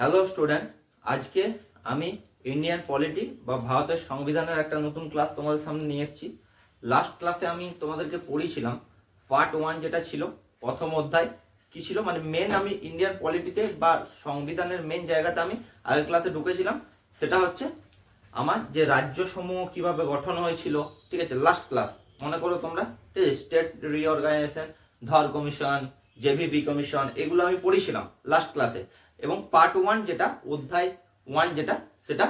Hello student, আজকে আমি Indian polity বা ভারতের সংবিধানের একটা নতুন ক্লাস তোমাদের সামনে নিয়ে এসেছি। লাস্ট ক্লাসে আমি তোমাদেরকে পড়িয়েছিলাম পার্ট 1 যেটা ছিল, প্রথম অধ্যায় কি ছিল, মানে মেন আমি ইন্ডিয়ান পলিটিতে বা সংবিধানের মেন জায়গাতে আমি আগের ক্লাসে ঢুকেছিলাম। সেটা হচ্ছে আমার যে রাজ্য সমূহ কিভাবে গঠন হয়েছিল, ঠিক আছে। লাস্ট ক্লাস মনে করো তোমরা, ঠিক আছে, স্টেট রিঅর্গানাইজেশন, ধর কমিশন, জেভিপি কমিশন, এগুলো আমি পড়িয়েছিলাম লাস্ট ক্লাসে। এবং পার্ট 1 যেটা অধ্যায় 1 যেটা, সেটা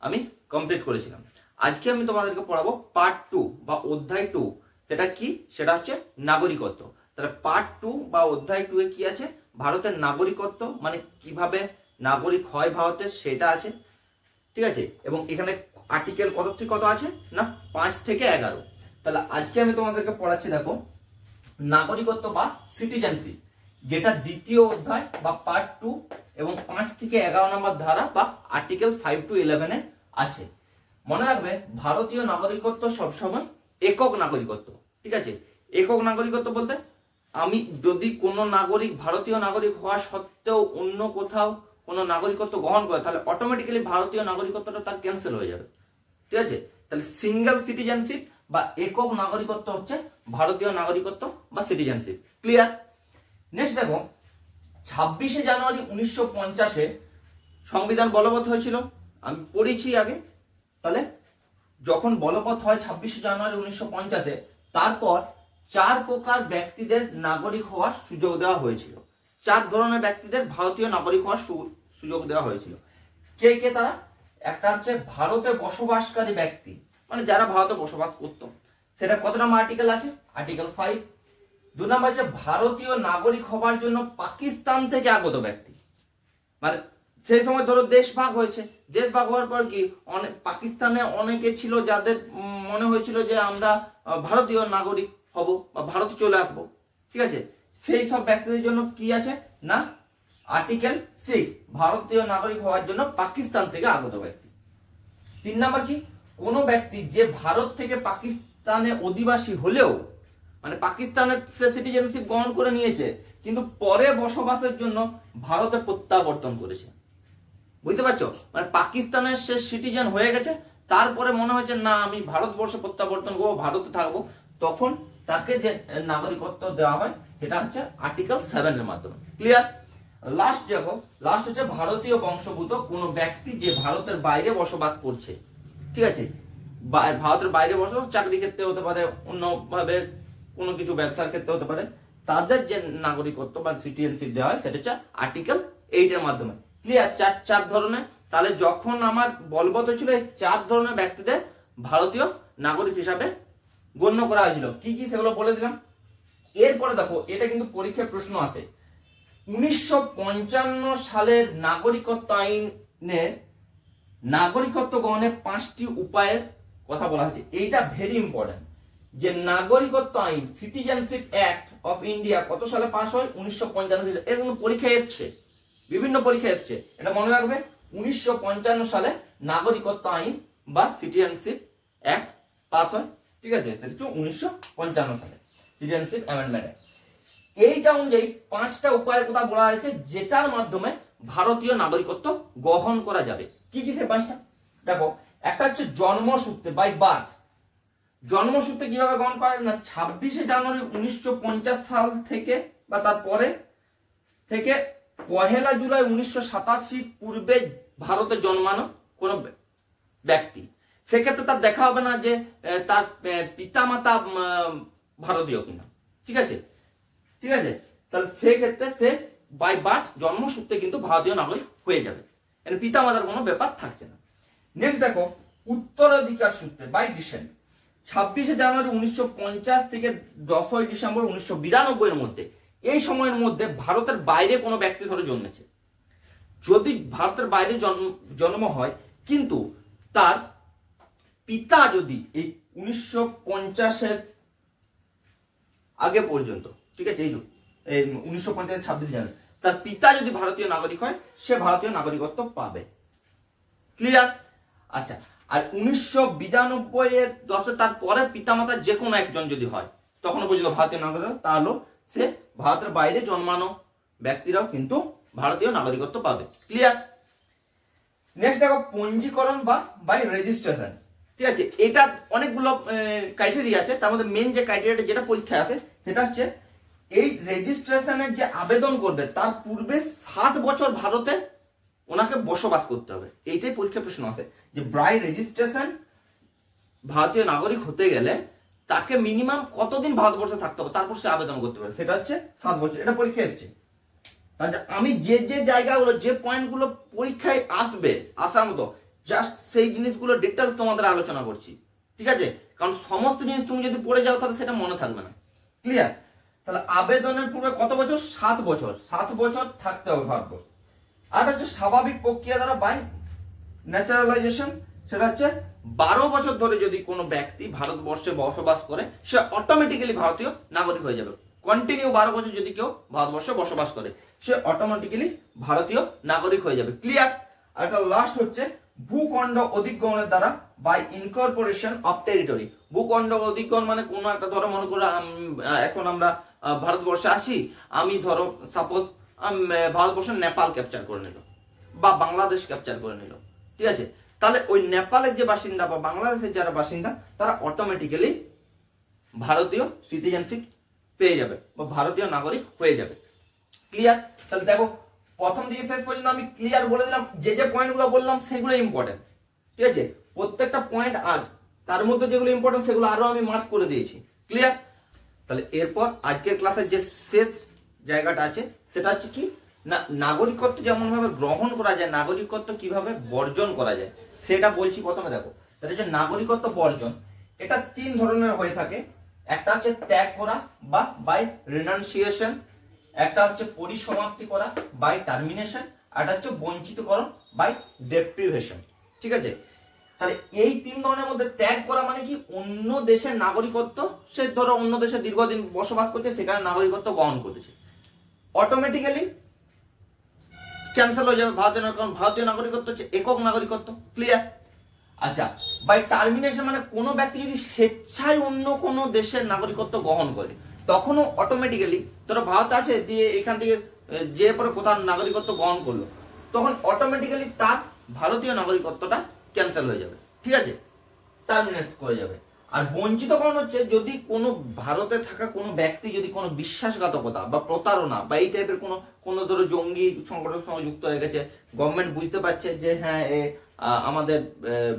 আমি কমপ্লিট করেছিলাম। আজকে আমি তোমাদেরকে পড়াবো পার্ট 2 বা অধ্যায় 2। সেটা কি? সেটা হচ্ছে নাগরিকত্ব। তাহলে পার্ট 2 বা অধ্যায় 2 এ কি আছে? ভারতের নাগরিকত্ব, মানে কিভাবে নাগরিক হয় ভারতের, সেটা আছে, ঠিক আছে। এবং এখানে আর্টিকেল কত থেকে কত আছে না, 5 থেকে 11। তাহলে আজকে আমি তোমাদেরকে পড়াচ্ছি, দেখো, নাগরিকত্ব বা সিটিজেনশিপ, যেটা দ্বিতীয় অধ্যায় বা পার্ট 2 এবং 5 থেকে 11 নম্বর ধারা বা আর্টিকেল 5 to 11 এ আছে। মনে রাখবে, ভারতীয় নাগরিকত্ব সবসময় একক নাগরিকত্ব, ঠিক আছে। একক নাগরিকত্ব বলতে আমি যদি কোনো নাগরিক ভারতীয় নাগরিক হওয়া সত্ত্বেও অন্য কোথাও কোনো নাগরিকত্ব গ্রহণ করে, তাহলে অটোমেটিক্যালি ভারতীয় নাগরিকত্বটা তার ক্যান্সেল হয়ে যাবে, ঠিক আছে। তাহলে সিঙ্গেল সিটিজেনশিপ বা একক নাগরিকত্ব হচ্ছে ভারতীয় নাগরিকত্ব বা সিটিজেনশিপ। ক্লিয়ার? নেক্সট দেখো, 26শে জানুয়ারি 1950-এ সংবিধান বলবৎ হয়েছিল, আমি পড়েছি আগে। তাহলে যখন বলবৎ হয় 26শে জানুয়ারি 1950-এ, তারপর 4 প্রকার ব্যক্তিদের নাগরিক হওয়ার সুযোগ দেওয়া হয়েছিল। 4 ধরনের ব্যক্তিদের ভারতীয় নাগরিক হওয়ার সুযোগ দেওয়া হয়েছিল। কে কে তারা? একটা হচ্ছে ভারতে বসবাসকারী ব্যক্তি, মানে যারা ভারতে বসবাস করতো, সেটা কত নম্বর আর্টিকেল আছে? আর্টিকেল 5। 2 নম্বর হচ্ছে ভারতীয় নাগরিক হবার জন্য পাকিস্তান থেকে আগত ব্যক্তি, মানে সেই সময় ধরো দেশ ভাগ হয়েছে, দেশ ভাগ হওয়ার পর কি অনেক পাকিস্তানে অনেকে ছিল যাদের মনে হয়েছিল যে আমরা ভারতীয় নাগরিক হব বা ভারতে চলে আসবো, ঠিক আছে। সেই সব ব্যক্তিদের জন্য কি আছে না, আর্টিকেল 6, ভারতীয় নাগরিক হওয়ার জন্য পাকিস্তান থেকে আগত ব্যক্তি। 3 নম্বর কি, কোন ব্যক্তি যে ভারত থেকে পাকিস্তানে অধিবাসী হলেও, মানে পাকিস্তানের সে সিটিজেনশিপ গ্রহণ করে নিয়েছে, কিন্তু পরে বসবাসের জন্য ভারতে প্রত্যাবর্তন করেছে। বুঝতে পারছো? মানে পাকিস্তানের সে সিটিজেন হয়ে গেছে, তারপরে মনে হয়েছে না আমি ভারতবর্ষে প্রত্যাবর্তন করবো, ভারতে থাকবো, তখন তাকে যে নাগরিকত্ব দেওয়া হয় সেটা হচ্ছে আর্টিকেল 7 এর মাধ্যমে। ক্লিয়ার? লাস্ট দেখো, লাস্ট হচ্ছে ভারতীয় বংশোদ্ভূত কোন ব্যক্তি যে ভারতের বাইরে বসবাস করছে, ঠিক আছে। ভারতের বাইরে বসবাস, চাকরি ক্ষেত্রে হতে পারে, অন্যভাবে কোনো কিছু ব্যবসার ক্ষেত্রে হতে পারে, তাদের যে নাগরিকত্ব বা সিটিজেনশিপ দেওয়া হয় সেটা হচ্ছে আর্টিকেল 8 এর মাধ্যমে। ক্লিয়ার? 4 ধরনের। তাহলে যখন আমার বলবৎ হয়েছিল, এই 4 ধরনের ব্যক্তিদের ভারতীয় নাগরিক হিসাবে গণ্য করা হয়েছিল। কি কি সেগুলো বলে দিলাম। এরপরে দেখো, এটা কিন্তু পরীক্ষার প্রশ্ন আছে। 1955 সালের নাগরিকত্ব আইনে নাগরিকত্ব গ্রহণের 5টি উপায়ের কথা বলা হয়েছে। এইটা ভেরি ইম্পর্টেন্ট, যে নাগরিকত্ব আইন, সিটিজেনশিপ অ্যাক্ট অফ ইন্ডিয়া কত সালে পাস হয়? 1955 সালে। এর কোনো পরীক্ষা এসছে, বিভিন্ন পরীক্ষা এসছে, এটা মনে রাখবে। 1955 সালে নাগরিকত্ব আইন বা সিটিজেনশিপ অ্যাক্ট পাস হয়, ঠিক আছে। সেটা হচ্ছে 1955 সালে সিটিজেনশিপ অ্যামেন্ডমেন্ট অ্যাক্ট। এইটা অনুযায়ী 5টা উপায়ের কথা বলা হয়েছে, যেটার মাধ্যমে ভারতীয় নাগরিকত্ব গ্রহণ করা যাবে। কি কি সে 5টা? দেখো, একটা হচ্ছে জন্মসূত্রে, বাই বার্থ। জন্মসূত্রে কিভাবে গ্রহণ করা যায় না, 26শে জানুয়ারি 1950 সাল থেকে বা তারপরে থেকে 1 জুলাই 1987 পূর্বে ভারতে জন্মানো কোন ব্যক্তি, সেক্ষেত্রে তার দেখা হবে না যে তার পিতা মাতা ভারতীয় কিনা, ঠিক আছে, ঠিক আছে। তাহলে সেক্ষেত্রে সে বাই বার্থ, জন্মসূত্রে কিন্তু ভারতীয় নাগরিক হয়ে যাবে, পিতা মাতার কোনো ব্যাপার থাকছে না। নেক্সট দেখো, উত্তরাধিকার সূত্রে, বাই ডিসেন্ট। 26শে জানুয়ারি 1950 থেকে 10ই ডিসেম্বর 1992 এর মধ্যে, এই সময়ের মধ্যে ভারতের বাইরে কোনো ব্যক্তি ধরে জন্মেছে, যদি ভারতের বাইরে জন্ম হয়, কিন্তু তার পিতা যদি এই 1950-এর আগে পর্যন্ত, ঠিক আছে, এই 1950 26 জানুয়ারি, তার পিতা যদি ভারতীয় নাগরিক হয়, সে ভারতীয় নাগরিকত্ব পাবে। ক্লিয়ার? আচ্ছা, আর 1992-এর 10 তার পরে পিতামাতা যে কোনো একজন যদি হয়, তখন পর্যন্ত ভারতীয় নাগরিক, তাহলে সে ভারতের বাইরে জন্মানো ব্যক্তিরাও কিন্তু ভারতীয় নাগরিকত্ব পাবে। ক্লিয়ার? নেক্সট দেখো পঞ্জীকরণ বা বাই রেজিস্ট্রেশন। ঠিক আছে, এটা অনেকগুলো ক্রাইটেরিয়া আছে, তার মধ্যে মেন যে ক্রাইটেরিয়াটা যেটা পরীক্ষায় আছে সেটা হচ্ছে এই রেজিস্ট্রেশনের যে আবেদন করবে তার পূর্বে 7 বছর ভারতে ওনাকে বসবাস করতে হবে। এইটাই পরীক্ষা প্রশ্ন আছে যে বাই রেজিস্ট্রেশন ভারতীয় নাগরিক হতে গেলে তাকে মিনিমাম কতদিন ভারতবর্ষে থাকতে হবে, তারপর সে আবেদন করতে পারে, সেটা হচ্ছে 7 বছর। এটা পরীক্ষা এসেছে। আমি যে যে জায়গাগুলো যে পয়েন্টগুলো পরীক্ষায় আসবে আসার মতো জাস্ট সেই জিনিসগুলো ডিটেলস তোমাদের আলোচনা করছি। ঠিক আছে, কারণ সমস্ত জিনিস তুমি যদি পড়ে যাও তাহলে সেটা মনে থাকবে না। ক্লিয়ার? তাহলে আবেদনের পূর্বে কত বছর? 7 বছর। 7 বছর থাকতে হবে ভারতবর্ষ। আর হচ্ছে স্বাভাবিক প্রক্রিয়া দ্বারা বাই ন্যাচারালাইজেশন, সেটা হচ্ছে 12 বছর ধরে যদি কোনো ব্যক্তি ভারতবর্ষে বসবাস করে সে অটোমেটিক্যালি ভারতীয় নাগরিক হয়ে যাবে। কন্টিনিউ 12 বছর যদি কেউ ভারতবর্ষে বসবাস করে সে অটোমেটিক্যালি ভারতীয় নাগরিক হয়ে যাবে। ক্লিয়ার? আর একটা লাস্ট হচ্ছে ভূখণ্ড অধিগ্রহণের দ্বারা বাই ইনকর্পোরেশন অফ টেরিটরি। ভূখণ্ড অধিগ্রহণ মানে কোনো একটা, ধরো মনে করো এখন আমরা ভারতবর্ষে আছি, আমি ধরো সাপোজ ভারতবর্ষের নেপাল ক্যাপচার করে নিল বা বাংলাদেশ ক্যাপচার করে নিল। ঠিক আছে, তাহলে ওই নেপালের যে বাসিন্দা বা বাংলাদেশের যারা বাসিন্দা তারা অটোমেটিক্যালি ভারতীয় সিটিজেনশিপ পেয়ে যাবে বা ভারতীয় নাগরিক হয়ে যাবে। ক্লিয়ার? তাহলে দেখো প্রথম থেকে শেষ পর্যন্ত আমি ক্লিয়ার বলে দিলাম, যে যে পয়েন্টগুলো বললাম সেগুলো ইম্পর্টেন্ট। ঠিক আছে, প্রত্যেকটা পয়েন্ট আর তার মধ্যে যেগুলো ইম্পর্টেন্ট সেগুলো আরো আমি মার্ক করে দিয়েছি। ক্লিয়ার? তাহলে এরপর আজকের ক্লাসের যে শেষ জায়গাটা আছে সেটা হচ্ছে কি না, নাগরিকত্ব যেমন ভাবে গ্রহণ করা যায়, নাগরিকত্ব কিভাবে বর্জন করা যায় সেটা বলছি। প্রথমে দেখো, তাহলে যে নাগরিকত্ব বর্জন এটা 3 ধরনের হয়ে থাকে। একটা হচ্ছে ত্যাগ করা বা বাই রিনাউন্সিয়েশন, একটা হচ্ছে পরিসমাপ্তি করা বাই টার্মিনেশন, আর একটা হচ্ছে বঞ্চিতকরণ বাই ডেপ্রিভেশন। ঠিক আছে, তাহলে এই 3 ধরনের মধ্যে ত্যাগ করা মানে কি, অন্য দেশের নাগরিকত্ব, সে ধরো অন্য দেশে দীর্ঘদিন বসবাস করছে, সেখানে নাগরিকত্ব গ্রহণ করতেছে, অটোমেটিক্যালি ক্যান্সেল হয়ে যাবে ভারতীয়, কারণ ভারতীয় নাগরিকত্ব হচ্ছে একক নাগরিকত্ব। ক্লিয়ার? আচ্ছা, বাই টার্মিনেশন মানে কোনো ব্যক্তি যদি স্বেচ্ছায় অন্য কোনো দেশের নাগরিকত্ব গ্রহণ করে তখনও অটোমেটিক্যালি, ধরো ভারত আছে দিয়ে এখান থেকে যে পরে কোথাও নাগরিকত্ব গ্রহণ করলো, তখন অটোমেটিক্যালি তার ভারতীয় নাগরিকত্বটা ক্যান্সেল হয়ে যাবে। ঠিক আছে, টার্মিনেট করে যাবে। আর বঞ্চিতকরণ হচ্ছে যদি কোনো ভারতে থাকা কোনো ব্যক্তি যদি কোনো বিশ্বাসঘাতকতা বা প্রতারণা বা এই টাইপের কোনো ধরো জঙ্গি সংগঠনের সঙ্গে যুক্ত হয়ে গেছে, গভর্নমেন্ট বুঝতে পারছে যে হ্যাঁ আমাদের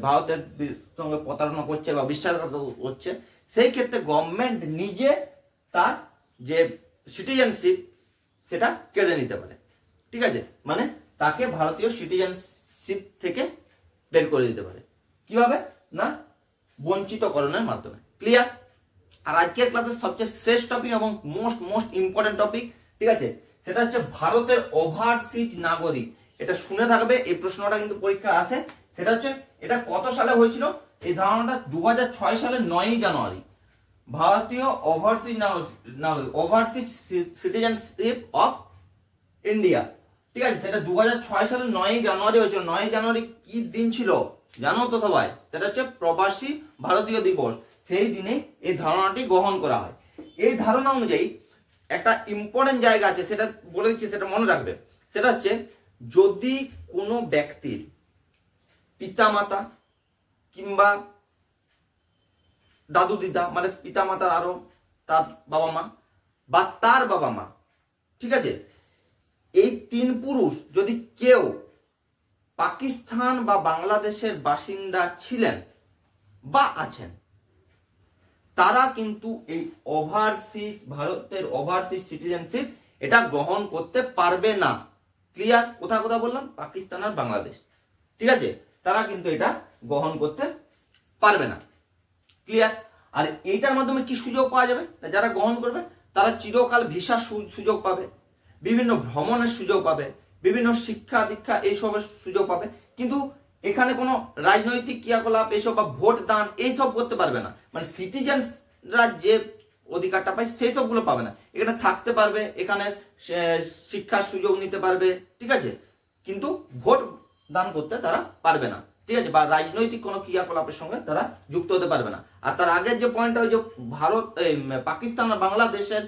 ভারতের সঙ্গে প্রতারণা করছে বা বিশ্বাসঘাতক হচ্ছে, সেই ক্ষেত্রে গভর্নমেন্ট নিজে তার যে সিটিজেনশিপ সেটা কেড়ে নিতে পারে। ঠিক আছে, মানে তাকে ভারতীয় সিটিজেনশিপ থেকে বের করে দিতে পারে। কিভাবে না, বঞ্চিতকরণের মাধ্যমে। ক্লিয়ার? আর আজকের ক্লাসের সবচেয়ে শেষ টপিক এবং মোস্ট ইম্পর্টেন্ট টপিক, ঠিক আছে, সেটা হচ্ছে ভারতের ওভারসিজ নাগরিক। এটা শুনে থাকবে, এই প্রশ্নটা কিন্তু পরীক্ষা আসে। সেটা হচ্ছে এটা কত সালে হয়েছিল, এই ধারণাটা 2006 সালের 9ই জানুয়ারি। ভারতীয় ওভারসিজ নাগরিক, ওভারসিজ সিটিজেনশিপ অফ ইন্ডিয়া। ঠিক আছে, সেটা 2006 সালের 9ই জানুয়ারি হয়েছিল। 9ই জানুয়ারি কি দিন ছিল জানো তো সবাই? সেটা হচ্ছে প্রবাসী ভারতীয় দিবস। সেই দিনে এই ধারণাটি গ্রহণ করা হয়। এই ধারণা অনুযায়ী একটা ইম্পর্টেন্ট জায়গা আছে, সেটা বলে দিচ্ছি, সেটা মনে রাখবে। সেটা হচ্ছে যদি কোনো ব্যক্তির পিতামাতা কিংবা দাদু দিদা, মানে পিতামাতার আরো তার বাবা মা বা তার বাবা মা, ঠিক আছে, এই 3 পুরুষ যদি কেউ পাকিস্তান বা বাংলাদেশের বাসিন্দা ছিলেন বা আছেন, তারা কিন্তু এই ওভারসিজ, ভারতের ওভারসিজ সিটিজেনশিপ এটা গ্রহণ করতে পারবে না। ক্লিয়ার? কোথায় কোথায় বললাম? পাকিস্তান আর বাংলাদেশ। ঠিক আছে, তারা কিন্তু এটা গ্রহণ করতে পারবে না। ক্লিয়ার? আর এইটার মাধ্যমে কি সুযোগ পাওয়া যাবে? যারা গ্রহণ করবে তারা চিরকাল ভিসার সুযোগ পাবে, বিভিন্ন ভ্রমণের সুযোগ পাবে, বিভিন্ন শিক্ষা দীক্ষা এইসবের সুযোগ পাবে, কিন্তু এখানে কোনো রাজনৈতিক ক্রিয়াকলাপ এইসব বা ভোট দান এইসব করতে পারবে না। মানে সিটিজেনরা যে অধিকারটা পায় সেই সবগুলো পাবে না। এখানে থাকতে পারবে, এখানে শিক্ষার সুযোগ নিতে পারবে, ঠিক আছে, কিন্তু ভোট দান করতে তারা পারবে না। ঠিক আছে, বা রাজনৈতিক কোনো ক্রিয়াকলাপের সঙ্গে তারা যুক্ত হতে পারবে না। আর তার আগের যে পয়েন্টটা, ওই যে ভারত পাকিস্তান আর বাংলাদেশের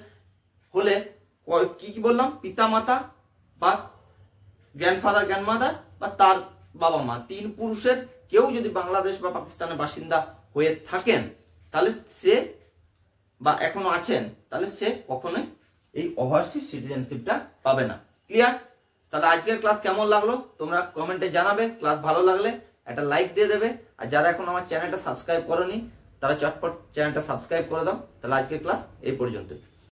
হলে কি কি বললাম, পিতামাতা বা গ্র্যান্ডফাদার গ্র্যান্ডমাদার বা তার বাবা মা, 3 পুরুষের কেউ যদি বাংলাদেশ বা পাকিস্তানের বাসিন্দা হয়ে থাকেন তাহলে সে বা এখনো আছেন, তাহলে সে কখনোই এই ওভারসিজ সিটিজেনশিপটা পাবে না। ক্লিয়ার? তাহলে আজকের ক্লাস কেমন লাগলো তোমরা কমেন্টে জানাবে। ক্লাস ভালো লাগলে একটা লাইক দিয়ে দেবে, আর যারা এখন আমার চ্যানেলটা সাবস্ক্রাইব করোনি তারা চটপট চ্যানেলটা সাবস্ক্রাইব করে দাও। তাহলে আজকের ক্লাস এই পর্যন্তই।